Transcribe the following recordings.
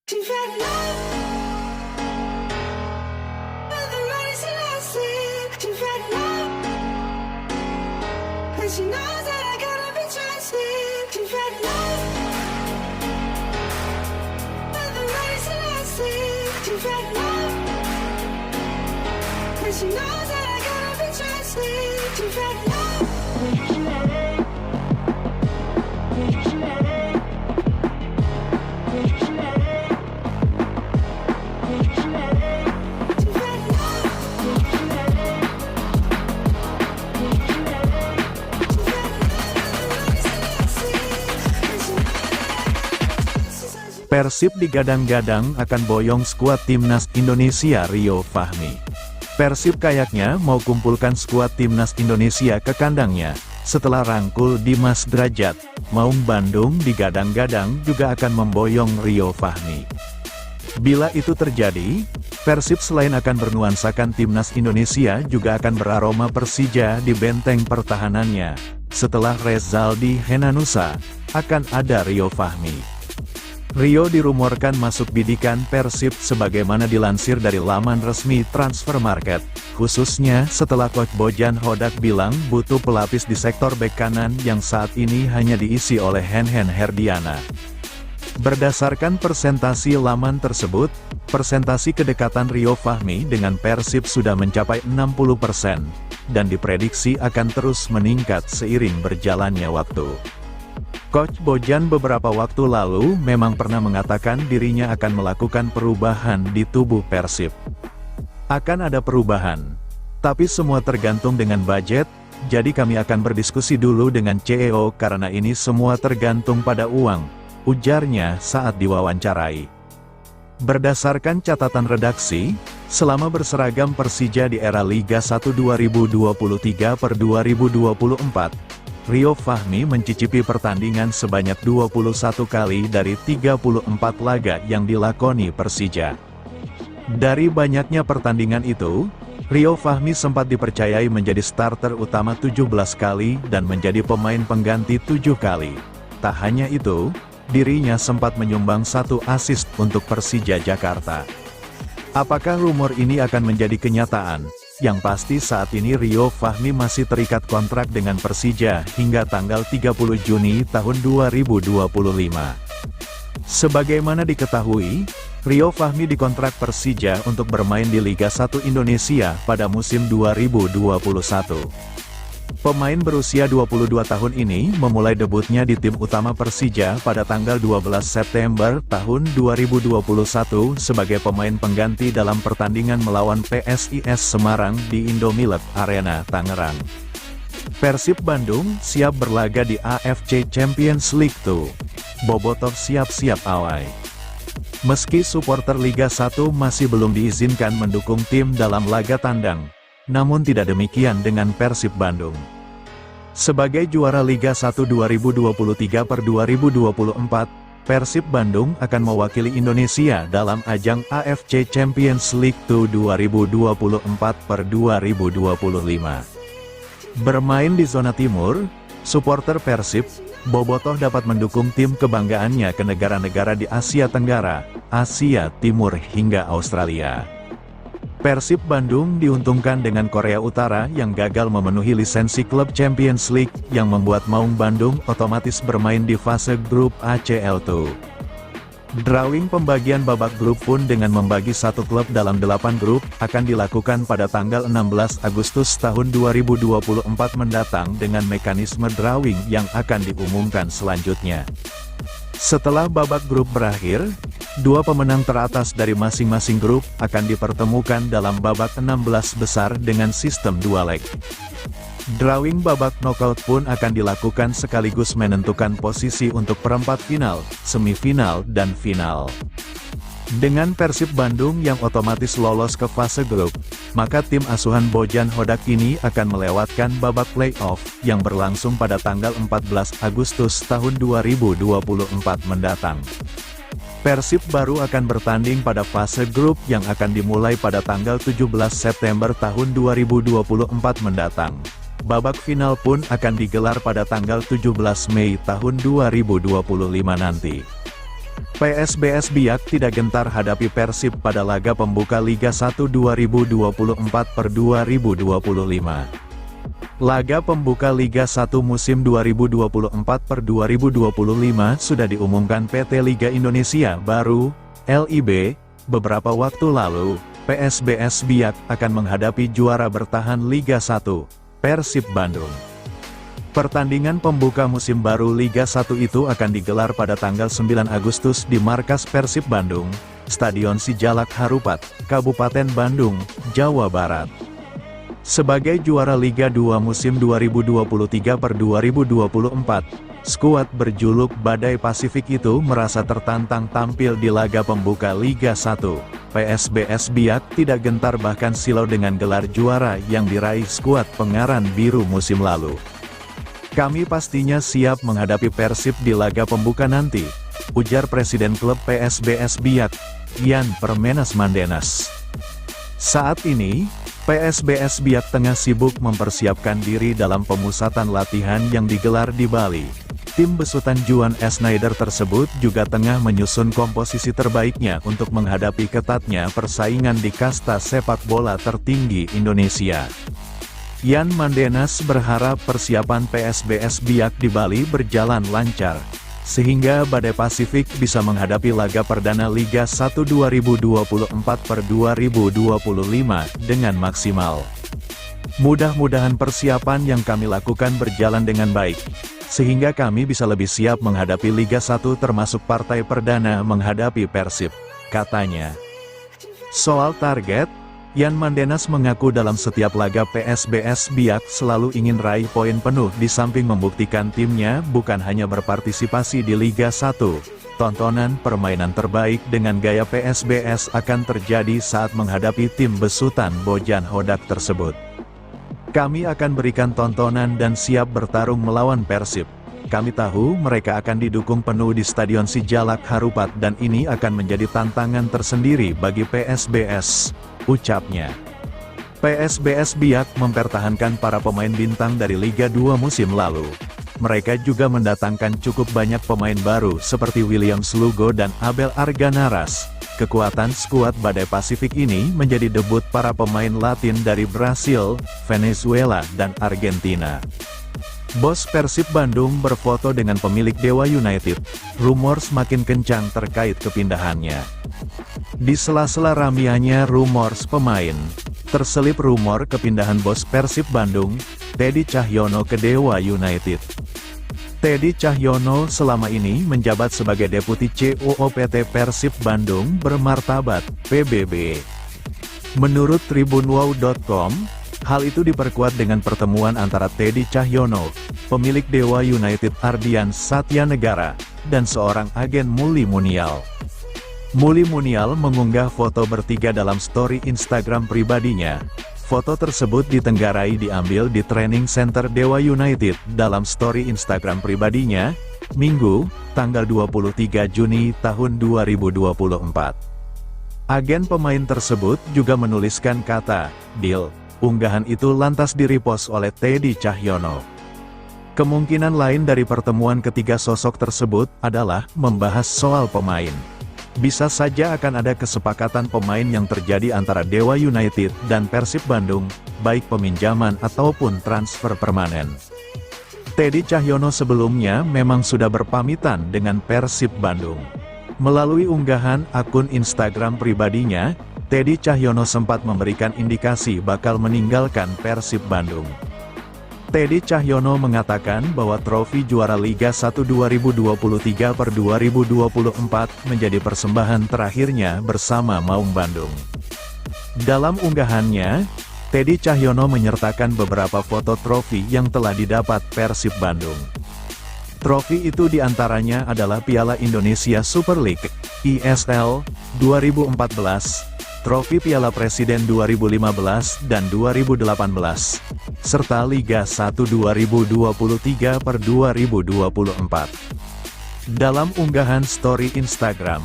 She fell in love with the medicine I said. She fell in love, and she knows that I gotta be trusted. She fell in love with the medicine I said. She fell in love, and she knows that I gotta be trusted. She fell in love. Persib digadang-gadang akan boyong skuad timnas Indonesia Rio Fahmi. Persib kayaknya mau kumpulkan skuad timnas Indonesia ke kandangnya. Setelah rangkul Dimas Drajat, Maung Bandung digadang-gadang juga akan memboyong Rio Fahmi. Bila itu terjadi, Persib selain akan bernuansakan timnas Indonesia juga akan beraroma Persija di benteng pertahanannya. Setelah Rezaldi Henanusa, akan ada Rio Fahmi. Rio dirumorkan masuk bidikan Persib sebagaimana dilansir dari laman resmi Transfermarkt, khususnya setelah Coach Bojan Hodak bilang butuh pelapis di sektor bek kanan yang saat ini hanya diisi oleh Henhen Herdiana. Berdasarkan persentasi laman tersebut, persentasi kedekatan Rio Fahmi dengan Persib sudah mencapai 60%, dan diprediksi akan terus meningkat seiring berjalannya waktu. Coach Bojan beberapa waktu lalu memang pernah mengatakan dirinya akan melakukan perubahan di tubuh Persib. Akan ada perubahan, tapi semua tergantung dengan budget, jadi kami akan berdiskusi dulu dengan CEO karena ini semua tergantung pada uang, ujarnya saat diwawancarai. Berdasarkan catatan redaksi, selama berseragam Persija di era Liga 1 2023 per 2024, Rio Fahmi mencicipi pertandingan sebanyak 21 kali dari 34 laga yang dilakoni Persija. Dari banyaknya pertandingan itu, Rio Fahmi sempat dipercayai menjadi starter utama 17 kali dan menjadi pemain pengganti 7 kali. Tak hanya itu, dirinya sempat menyumbang 1 assist untuk Persija Jakarta. Apakah rumor ini akan menjadi kenyataan? Yang pasti saat ini Rio Fahmi masih terikat kontrak dengan Persija hingga tanggal 30 Juni tahun 2025. Sebagaimana diketahui, Rio Fahmi dikontrak Persija untuk bermain di Liga 1 Indonesia pada musim 2021. Pemain berusia 22 tahun ini memulai debutnya di tim utama Persija pada tanggal 12 September tahun 2021 sebagai pemain pengganti dalam pertandingan melawan PSIS Semarang di Indomilk Arena, Tangerang. Persib Bandung siap berlaga di AFC Champions League 2. Bobotoh siap-siap awai. Meski supporter Liga 1 masih belum diizinkan mendukung tim dalam laga tandang, namun tidak demikian dengan Persib Bandung. Sebagai juara Liga 1 2023 per 2024, Persib Bandung akan mewakili Indonesia dalam ajang AFC Champions League 2 2024 per 2025. Bermain di zona timur, supporter Persib, Bobotoh dapat mendukung tim kebanggaannya ke negara-negara di Asia Tenggara, Asia Timur hingga Australia. Persib Bandung diuntungkan dengan Korea Utara yang gagal memenuhi lisensi klub Champions League yang membuat Maung Bandung otomatis bermain di fase grup ACL2. Drawing pembagian babak grup pun dengan membagi satu klub dalam 8 grup akan dilakukan pada tanggal 16 Agustus tahun 2024 mendatang dengan mekanisme drawing yang akan diumumkan selanjutnya. Setelah babak grup berakhir, 2 pemenang teratas dari masing-masing grup akan dipertemukan dalam babak 16 besar dengan sistem 2 leg. Drawing babak knockout pun akan dilakukan sekaligus menentukan posisi untuk perempat final, semifinal, dan final. Dengan Persib Bandung yang otomatis lolos ke fase grup, maka tim asuhan Bojan Hodak ini akan melewatkan babak playoff yang berlangsung pada tanggal 14 Agustus tahun 2024 mendatang. Persib baru akan bertanding pada fase grup yang akan dimulai pada tanggal 17 September tahun 2024 mendatang. Babak final pun akan digelar pada tanggal 17 Mei tahun 2025 nanti. PSBS Biak tidak gentar hadapi Persib pada laga pembuka Liga 1 2024/2025. Laga pembuka Liga 1 musim 2024/2025 sudah diumumkan PT Liga Indonesia Baru, LIB, beberapa waktu lalu. PSBS Biak akan menghadapi juara bertahan Liga 1, Persib Bandung. Pertandingan pembuka musim baru Liga 1 itu akan digelar pada tanggal 9 Agustus di markas Persib Bandung, Stadion Sijalak Harupat, Kabupaten Bandung, Jawa Barat. Sebagai juara Liga 2 musim 2023/2024, skuad berjuluk Badai Pasifik itu merasa tertantang tampil di laga pembuka Liga 1. PSBS Biak tidak gentar bahkan silau dengan gelar juara yang diraih skuad Pengaran Biru musim lalu. Kami pastinya siap menghadapi Persib di laga pembuka nanti, ujar Presiden Klub PSBS Biak, Yan Permenas Mandenas. Saat ini, PSBS Biak tengah sibuk mempersiapkan diri dalam pemusatan latihan yang digelar di Bali. Tim besutan Juan Schneider tersebut juga tengah menyusun komposisi terbaiknya untuk menghadapi ketatnya persaingan di kasta sepak bola tertinggi Indonesia. Yan Mandenas berharap persiapan PSBS Biak di Bali berjalan lancar, sehingga Badai Pasifik bisa menghadapi laga perdana Liga 1 2024/2025 dengan maksimal. Mudah-mudahan persiapan yang kami lakukan berjalan dengan baik, sehingga kami bisa lebih siap menghadapi Liga 1 termasuk partai perdana menghadapi Persib, katanya. Soal target, Yan Mandenas mengaku dalam setiap laga PSBS Biak selalu ingin raih poin penuh di samping membuktikan timnya bukan hanya berpartisipasi di Liga 1. Tontonan permainan terbaik dengan gaya PSBS akan terjadi saat menghadapi tim besutan Bojan Hodak tersebut. Kami akan berikan tontonan dan siap bertarung melawan Persib. Kami tahu mereka akan didukung penuh di Stadion Sijalak Harupat dan ini akan menjadi tantangan tersendiri bagi PSBS, ucapnya. PSBS Biak mempertahankan para pemain bintang dari Liga 2 musim lalu. Mereka juga mendatangkan cukup banyak pemain baru seperti William Slugo dan Abel Arganaras. Kekuatan skuad Badai Pasifik ini menjadi debut para pemain Latin dari Brasil, Venezuela, dan Argentina. Bos Persib Bandung berfoto dengan pemilik Dewa United. Rumor semakin kencang terkait kepindahannya. Di sela-sela ramianya rumors pemain, terselip rumor kepindahan bos Persib Bandung, Teddy Cahyono ke Dewa United. Teddy Cahyono selama ini menjabat sebagai Deputi CEO PT Persib Bandung Bermartabat, PBB. Menurut tribunwow.com, hal itu diperkuat dengan pertemuan antara Teddy Cahyono, pemilik Dewa United Ardian Satyanegara, dan seorang agen Muli Munial. Muli Munial mengunggah foto bertiga dalam story Instagram pribadinya. Foto tersebut ditenggarai diambil di training center Dewa United dalam story Instagram pribadinya, Minggu, tanggal 23 Juni tahun 2024. Agen pemain tersebut juga menuliskan kata, "Deal." Unggahan itu lantas direpost oleh Teddy Cahyono. Kemungkinan lain dari pertemuan ketiga sosok tersebut adalah membahas soal pemain. Bisa saja akan ada kesepakatan pemain yang terjadi antara Dewa United dan Persib Bandung, baik peminjaman ataupun transfer permanen. Teddy Cahyono sebelumnya memang sudah berpamitan dengan Persib Bandung. Melalui unggahan akun Instagram pribadinya, Teddy Cahyono sempat memberikan indikasi bakal meninggalkan Persib Bandung. Teddy Cahyono mengatakan bahwa trofi juara Liga 1 2023/2024 menjadi persembahan terakhirnya bersama Maung Bandung. Dalam unggahannya, Teddy Cahyono menyertakan beberapa foto trofi yang telah didapat Persib Bandung. Trofi itu diantaranya adalah Piala Indonesia Super League, ISL, 2014, Trofi Piala Presiden 2015 dan 2018, serta Liga 1 2023/2024. Dalam unggahan story Instagram,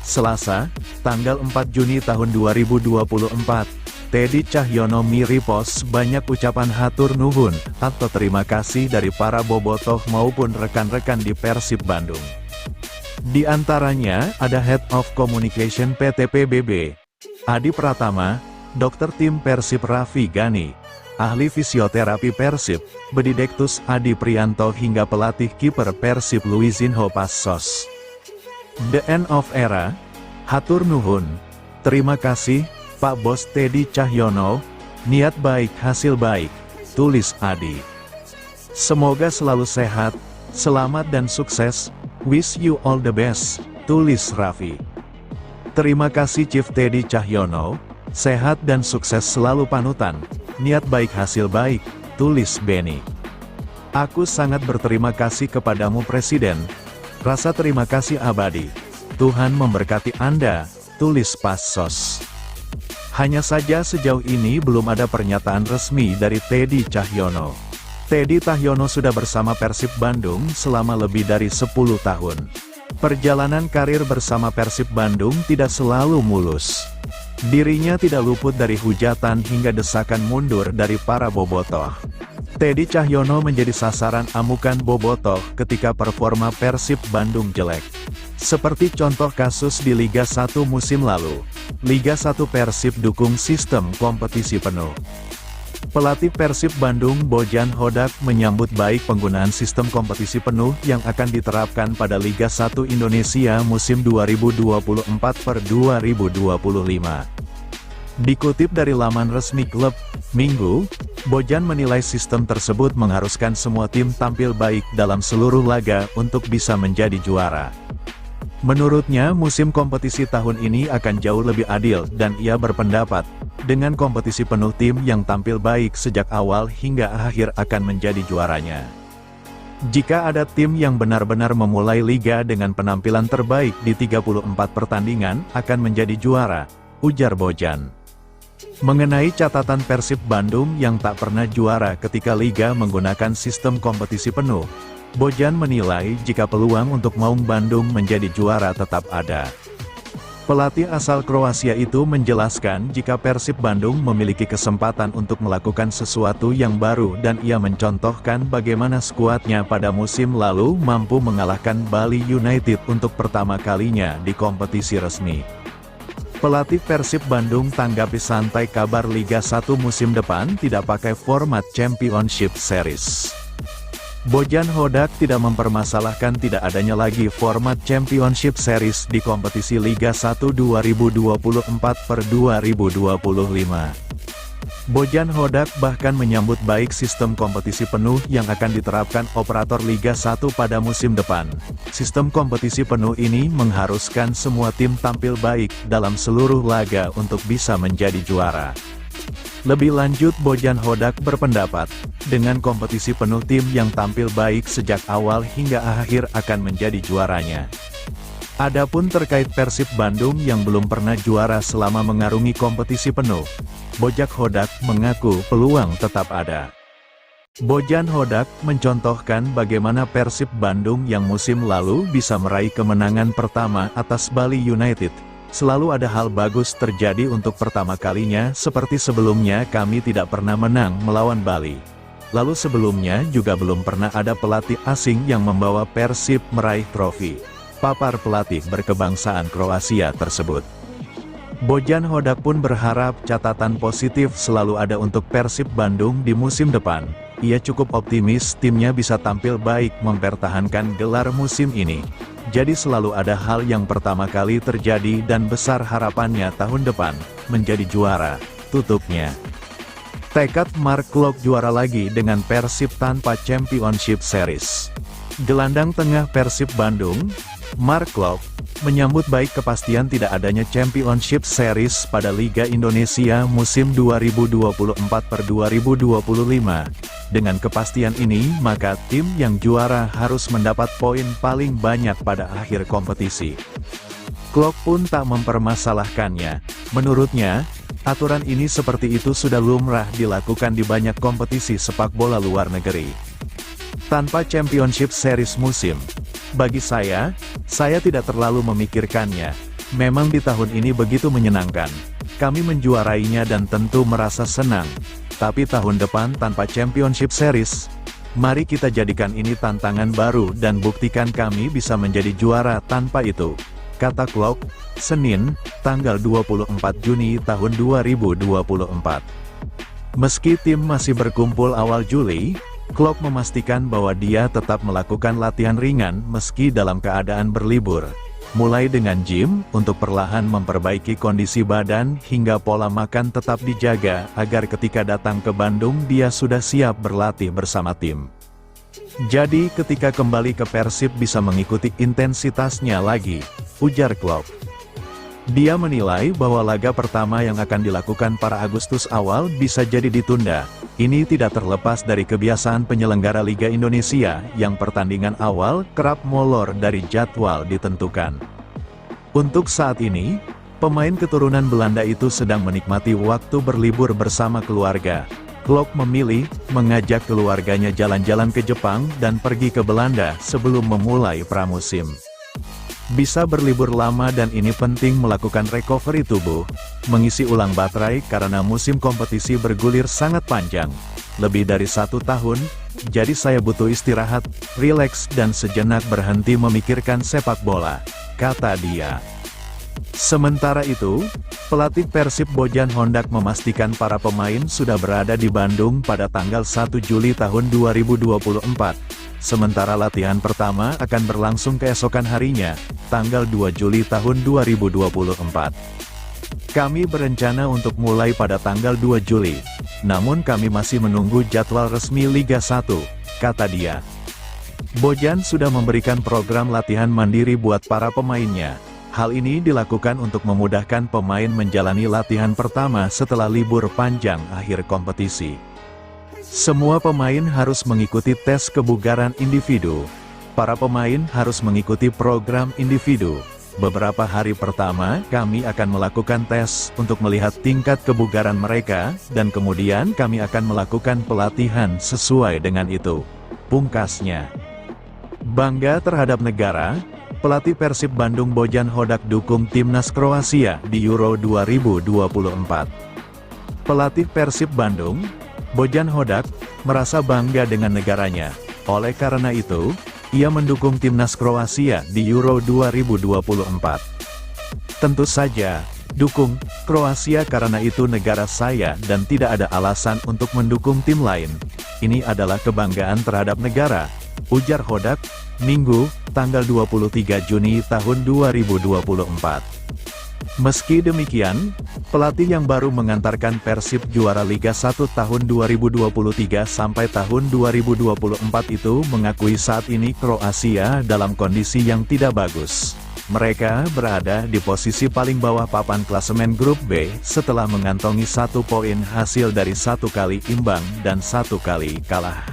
Selasa, tanggal 4 Juni tahun 2024, Teddy Cahyono mi-repost banyak ucapan hatur nuhun atau terima kasih dari para bobotoh maupun rekan-rekan di Persib Bandung. Di antaranya ada Head of Communication PT PBB, Adi Pratama, Dokter Tim Persib Raffi Ghani, Ahli Fisioterapi Persib, Bedidektus Adi Prianto hingga pelatih kiper Persib Luizinho Passos. The end of era, hatur nuhun, terima kasih, Pak Bos Teddy Cahyono, niat baik hasil baik, tulis Adi. Semoga selalu sehat, selamat dan sukses, wish you all the best, tulis Raffi. Terima kasih Chief Teddy Cahyono, sehat dan sukses selalu panutan, niat baik hasil baik, tulis Benny. Aku sangat berterima kasih kepadamu Presiden, rasa terima kasih abadi, Tuhan memberkati Anda, tulis Passos. Hanya saja sejauh ini belum ada pernyataan resmi dari Teddy Cahyono. Teddy Cahyono sudah bersama Persib Bandung selama lebih dari 10 tahun. Perjalanan karir bersama Persib Bandung tidak selalu mulus. Dirinya tidak luput dari hujatan hingga desakan mundur dari para bobotoh. Teddy Cahyono menjadi sasaran amukan bobotoh ketika performa Persib Bandung jelek. Seperti contoh kasus di Liga 1 musim lalu. Liga 1 Persib dukung sistem kompetisi penuh. Pelatih Persib Bandung Bojan Hodak menyambut baik penggunaan sistem kompetisi penuh yang akan diterapkan pada Liga 1 Indonesia musim 2024/2025. Dikutip dari laman resmi klub, Minggu, Bojan menilai sistem tersebut mengharuskan semua tim tampil baik dalam seluruh laga untuk bisa menjadi juara. Menurutnya musim kompetisi tahun ini akan jauh lebih adil dan ia berpendapat, dengan kompetisi penuh tim yang tampil baik sejak awal hingga akhir akan menjadi juaranya. Jika ada tim yang benar-benar memulai liga dengan penampilan terbaik di 34 pertandingan akan menjadi juara, ujar Bojan. Mengenai catatan Persib Bandung yang tak pernah juara ketika liga menggunakan sistem kompetisi penuh, Bojan menilai jika peluang untuk Maung Bandung menjadi juara tetap ada. Pelatih asal Kroasia itu menjelaskan jika Persib Bandung memiliki kesempatan untuk melakukan sesuatu yang baru dan ia mencontohkan bagaimana skuadnya pada musim lalu mampu mengalahkan Bali United untuk pertama kalinya di kompetisi resmi. Pelatih Persib Bandung tanggapi santai kabar Liga 1 musim depan tidak pakai format Championship Series. Bojan Hodak tidak mempermasalahkan tidak adanya lagi format Championship Series di kompetisi Liga 1 2024/2025. Bojan Hodak bahkan menyambut baik sistem kompetisi penuh yang akan diterapkan operator Liga 1 pada musim depan. Sistem kompetisi penuh ini mengharuskan semua tim tampil baik dalam seluruh laga untuk bisa menjadi juara. Lebih lanjut Bojan Hodak berpendapat, dengan kompetisi penuh tim yang tampil baik sejak awal hingga akhir akan menjadi juaranya. Adapun terkait Persib Bandung yang belum pernah juara selama mengarungi kompetisi penuh, Bojan Hodak mengaku peluang tetap ada. Bojan Hodak mencontohkan bagaimana Persib Bandung yang musim lalu bisa meraih kemenangan pertama atas Bali United. Selalu ada hal bagus terjadi untuk pertama kalinya seperti sebelumnya kami tidak pernah menang melawan Bali. Lalu sebelumnya juga belum pernah ada pelatih asing yang membawa Persib meraih trofi. Papar pelatih berkebangsaan Kroasia tersebut. Bojan Hodak pun berharap catatan positif selalu ada untuk Persib Bandung di musim depan. Ia cukup optimis timnya bisa tampil baik mempertahankan gelar musim ini. Jadi selalu ada hal yang pertama kali terjadi dan besar harapannya tahun depan, menjadi juara, tutupnya. Tekad Mark Klok juara lagi dengan Persib tanpa Championship Series. Gelandang tengah Persib Bandung, Mark Klok, menyambut baik kepastian tidak adanya Championship Series pada Liga Indonesia musim 2024/2025. Dengan kepastian ini, maka tim yang juara harus mendapat poin paling banyak pada akhir kompetisi. Klok pun tak mempermasalahkannya. Menurutnya, aturan ini seperti itu sudah lumrah dilakukan di banyak kompetisi sepak bola luar negeri. Tanpa Championship Series musim, bagi saya tidak terlalu memikirkannya. Memang di tahun ini begitu menyenangkan. Kami menjuarainya dan tentu merasa senang. Tapi tahun depan tanpa Championship Series, Mari kita jadikan ini tantangan baru dan buktikan kami bisa menjadi juara tanpa itu, kata Klopp, Senin, tanggal 24 Juni tahun 2024. Meski tim masih berkumpul awal Juli, Klopp memastikan bahwa dia tetap melakukan latihan ringan meski dalam keadaan berlibur. Mulai dengan gym, untuk perlahan memperbaiki kondisi badan hingga pola makan tetap dijaga agar ketika datang ke Bandung dia sudah siap berlatih bersama tim. Jadi ketika kembali ke Persib bisa mengikuti intensitasnya lagi, ujar Klopp. Dia menilai bahwa laga pertama yang akan dilakukan pada Agustus awal bisa jadi ditunda. Ini tidak terlepas dari kebiasaan penyelenggara Liga Indonesia, yang pertandingan awal kerap molor dari jadwal ditentukan. Untuk saat ini, pemain keturunan Belanda itu sedang menikmati waktu berlibur bersama keluarga. Klopp memilih mengajak keluarganya jalan-jalan ke Jepang dan pergi ke Belanda sebelum memulai pramusim. Bisa berlibur lama dan ini penting melakukan recovery tubuh, mengisi ulang baterai karena musim kompetisi bergulir sangat panjang, lebih dari 1 tahun, jadi saya butuh istirahat, rileks dan sejenak berhenti memikirkan sepak bola, kata dia. Sementara itu, pelatih Persib Bojan Hondak memastikan para pemain sudah berada di Bandung pada tanggal 1 Juli tahun 2024. Sementara latihan pertama akan berlangsung keesokan harinya, tanggal 2 Juli tahun 2024. Kami berencana untuk mulai pada tanggal 2 Juli, namun kami masih menunggu jadwal resmi Liga 1, kata dia. Bojan sudah memberikan program latihan mandiri buat para pemainnya. Hal ini dilakukan untuk memudahkan pemain menjalani latihan pertama setelah libur panjang akhir kompetisi. Semua pemain harus mengikuti tes kebugaran individu. Para pemain harus mengikuti program individu. Beberapa hari pertama, kami akan melakukan tes untuk melihat tingkat kebugaran mereka, dan kemudian kami akan melakukan pelatihan sesuai dengan itu, pungkasnya. Bangga terhadap negara, pelatih Persib Bandung Bojan Hondak dukung timnas Kroasia di Euro 2024. Pelatih Persib Bandung, Bojan Hondak, merasa bangga dengan negaranya. Oleh karena itu, ia mendukung timnas Kroasia di Euro 2024. Tentu saja, dukung Kroasia karena itu negara saya dan tidak ada alasan untuk mendukung tim lain. Ini adalah kebanggaan terhadap negara, ujar Hondak, Minggu, tanggal 23 Juni tahun 2024. Meski demikian, pelatih yang baru mengantarkan Persib juara Liga 1 tahun 2023 sampai tahun 2024 itu mengakui saat ini Kroasia dalam kondisi yang tidak bagus. Mereka berada di posisi paling bawah papan klasemen grup B setelah mengantongi 1 poin hasil dari 1 kali imbang dan 1 kali kalah.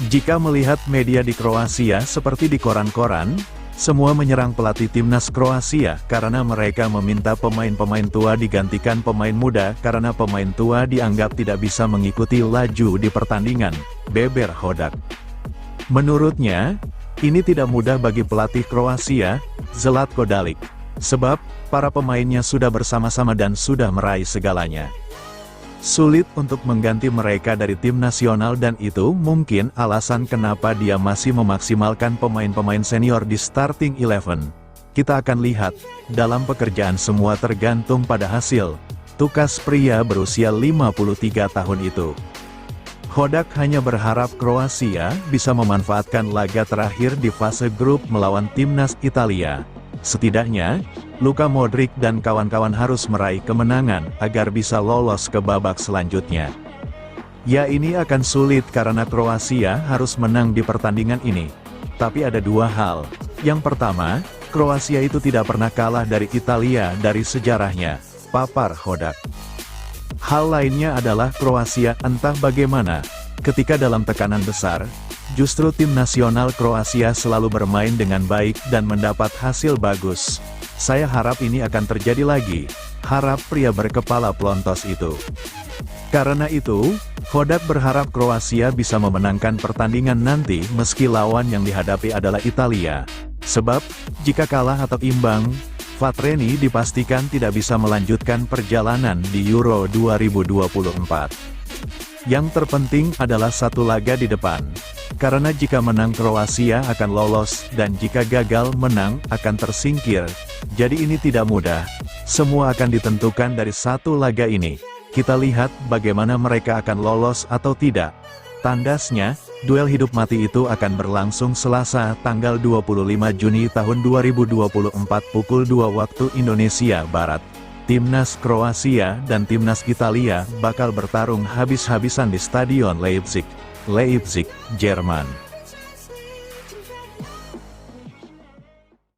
Jika melihat media di Kroasia seperti di koran-koran, semua menyerang pelatih timnas Kroasia karena mereka meminta pemain-pemain tua digantikan pemain muda karena pemain tua dianggap tidak bisa mengikuti laju di pertandingan, beber Hondak. Menurutnya, ini tidak mudah bagi pelatih Kroasia, Zlatko Dalic, sebab para pemainnya sudah bersama-sama dan sudah meraih segalanya. Sulit untuk mengganti mereka dari tim nasional dan itu mungkin alasan kenapa dia masih memaksimalkan pemain-pemain senior di starting 11. Kita akan lihat, dalam pekerjaan semua tergantung pada hasil, tukas pria berusia 53 tahun itu. Hondak hanya berharap Kroasia bisa memanfaatkan laga terakhir di fase grup melawan timnas Italia. Setidaknya, Luka Modric dan kawan-kawan harus meraih kemenangan agar bisa lolos ke babak selanjutnya. Ya, ini akan sulit karena Kroasia harus menang di pertandingan ini. Tapi ada 2 hal. Yang pertama, Kroasia itu tidak pernah kalah dari Italia dari sejarahnya, papar Hondak. Hal lainnya adalah Kroasia entah bagaimana, ketika dalam tekanan besar, justru tim nasional Kroasia selalu bermain dengan baik dan mendapat hasil bagus. Saya harap ini akan terjadi lagi, harap pria berkepala plontos itu. Karena itu, Hondak berharap Kroasia bisa memenangkan pertandingan nanti meski lawan yang dihadapi adalah Italia. Sebab, jika kalah atau imbang, Fatreni dipastikan tidak bisa melanjutkan perjalanan di Euro 2024. Yang terpenting adalah satu laga di depan. Karena jika menang Kroasia akan lolos, dan jika gagal menang, akan tersingkir. Jadi ini tidak mudah. Semua akan ditentukan dari satu laga ini. Kita lihat bagaimana mereka akan lolos atau tidak. Tandasnya, duel hidup mati itu akan berlangsung Selasa, tanggal 25 Juni tahun 2024 pukul 2 waktu Indonesia Barat. Timnas Kroasia dan Timnas Italia bakal bertarung habis-habisan di Stadion Leipzig, Jerman.